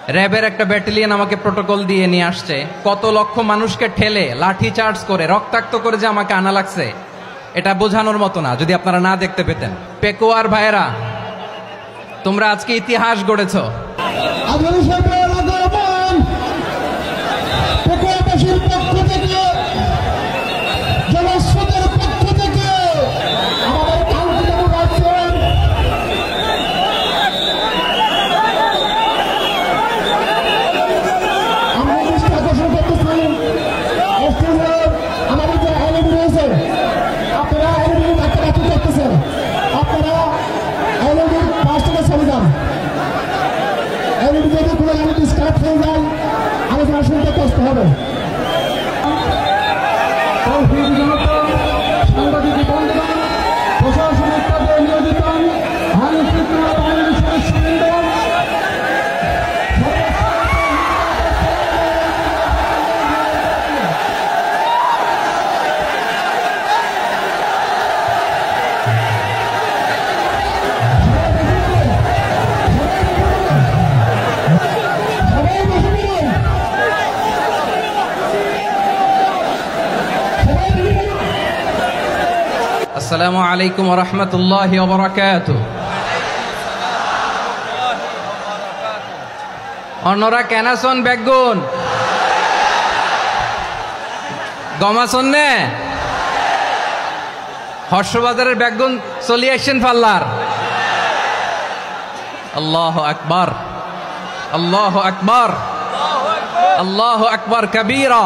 র্যাবের একটা ব্যাটালিয়ন আমাকে প্রোটোকল দিয়ে নিয়ে আসছে, কত লক্ষ মানুষকে ঠেলে লাঠি চার্জ করে রক্তাক্ত করে যে আমাকে আনা লাগছে, এটা বোঝানোর মতো না যদি আপনারা না দেখতে পেতেন। পেকুয়ার ভাইয়েরা, তোমরা আজকে ইতিহাস গড়েছ। আলোচনা শুনতে কষ্ট হবে। সাংবাদিক বন্ধুগণ, প্রশাসনিক কাজে নিয়োজিত আইন শৃঙ্খলা বাহিনীর সদস্যবৃন্দ, আসসালামু আলাইকুম ওয়া রাহমাতুল্লাহি ওয়া বারাকাতুহু। অন্যরা কেনাসন বেগুন গমাসন নে হর্ষবাজারের বেগুন চলি আসছেন পাল্লার। আল্লাহু আকবার, আল্লাহু আকবার, আল্লাহু আকবার কবীরা।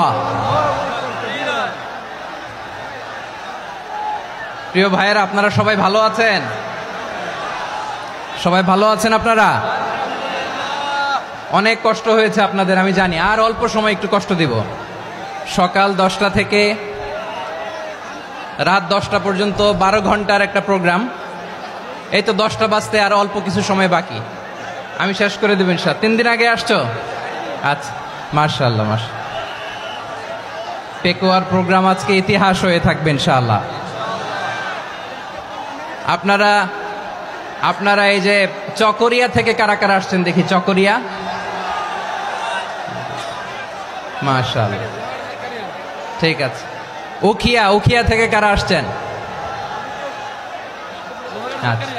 প্রিয় ভাইয়েরা, আপনারা সবাই ভালো আছেন? সবাই ভালো আছেন? আপনারা অনেক কষ্ট হয়েছে আপনাদের, আমি জানি। আর অল্প সময় একটু কষ্ট দিব। সকাল 10টা থেকে রাত 10টা পর্যন্ত 12 ঘন্টার একটা প্রোগ্রাম। এই তো 10টা বাজতে আর অল্প কিছু সময় বাকি, আমি শেষ করে দেব ইনশাআল্লাহ। 3 দিন আগে আসছো? আচ্ছা, মাশাআল্লাহ মাশাআল্লাহ। পেকুয়ার প্রোগ্রাম আজকে ইতিহাস হয়ে থাকবে ইনশাআল্লাহ। আপনারা এই যে চকরিয়া থেকে কারা কারা আসছেন দেখি? চকরিয়া, মাশাআল্লাহ, ঠিক আছে। উখিয়া থেকে কারা আসছেন? আচ্ছা।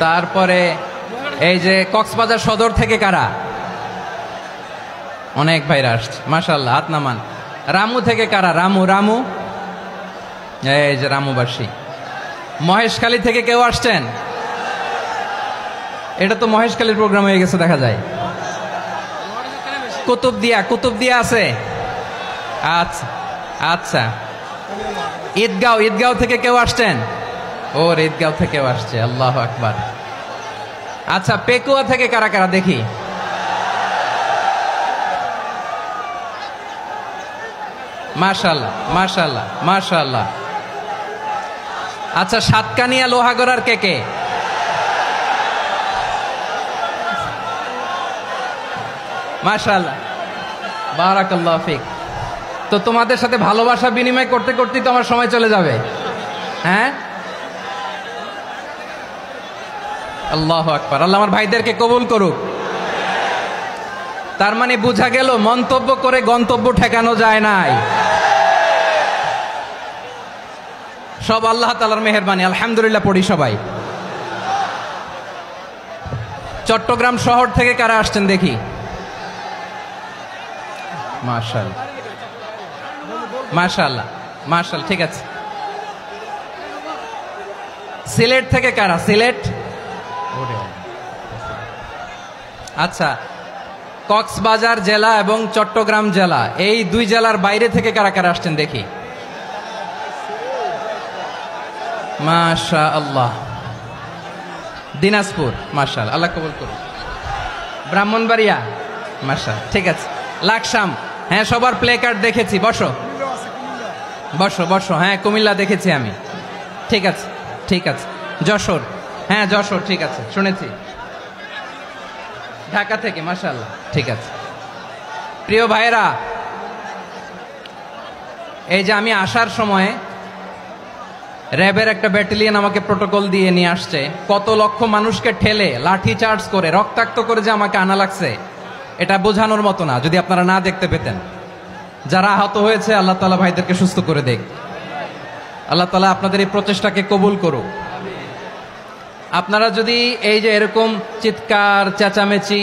তারপরে এই যে কক্সবাজার সদর থেকে কারা? অনেক ভাইরা আসছে, মাশাআল্লাহ, হাত নামান। রামু থেকে কারা? রামু, এই যে রামুবাসী। মহেশখালী থেকে কেউ আসছেন? এটা তো মহেশখালীর প্রোগ্রাম হয়ে গেছে দেখা যায়। কুতুবদিয়া আছে? আচ্ছা আচ্ছা। ঈদগাঁও থেকে কেউ আসছেন? ওর ঈদগাঁও থেকেও আসছে, আল্লাহু আকবার। আচ্ছা, পেকুয়া থেকে কারা কারা দেখি? মাশাআল্লাহ মাশাআল্লাহ মাশাআল্লাহ। আচ্ছা, সাতকানিয়া লোহাগড়ার কে? মাশাআল্লাহ, বারাকাল্লাহু ফিক। তো তোমাদের সাথে ভালোবাসা বিনিময় করতে করতেই তো আমার সময় চলে যাবে। হ্যাঁ, আল্লাহু আকবার। আল্লাহ আমার ভাইদেরকে কবুল করুক। তার মানে বোঝা গেল মন্তব্য করে গন্তব্য ঠেকানো যায় নাই। সব আল্লাহ তাআলার মেহেরবানি, আলহামদুলিল্লাহ পড়ি সবাই। চট্টগ্রাম শহর থেকে কারা আসছেন দেখি? মাশাআল্লাহ মাশাআল্লাহ মাশাআল্লাহ, ঠিক আছে। সিলেট থেকে কারা? সিলেট, আচ্ছা। কক্সবাজার জেলা এবং চট্টগ্রাম জেলা, এই দুই জেলার বাইরে থেকে কারা কারা আসছেন দেখি? মাশাআল্লাহ। দিনাজপুর, মাশাআল্লাহ, আল্লাহ কবুল করুন। ব্রাহ্মণবাড়িয়া, মাশাআল্লাহ, ঠিক আছে। লাকসাম, হ্যাঁ, সবার প্লে কার্ড দেখেছি। বসো বসো বসো। হ্যাঁ, কুমিল্লা দেখেছি আমি, ঠিক আছে ঠিক আছে। যশোর, হ্যাঁ যশোর, ঠিক আছে, শুনেছি। ঢাকা থেকে, মাশাআল্লাহ, ঠিক আছে। প্রিয় ভাইয়েরা, এই যে আমি আসার সময় র্যাবের একটা ব্যাটালিয়ন আমাকে প্রোটোকল দিয়ে নিয়ে আসছে, কত লক্ষ মানুষকে ঠেলে লাঠি চার্জ করে রক্তাক্ত করে যে আমাকে আনা লাগছে, এটা বোঝানোর মতো না যদি আপনারা না দেখতে পেতেন। যারা আহত হয়েছে আল্লাহ তাআলা ভাইদেরকে সুস্থ করে দেখ। আল্লাহ তাআলা আপনাদের এই প্রচেষ্টাকে কবুল করুক। আপনারা যদি এই যে এরকম চিৎকার চেঁচামেচি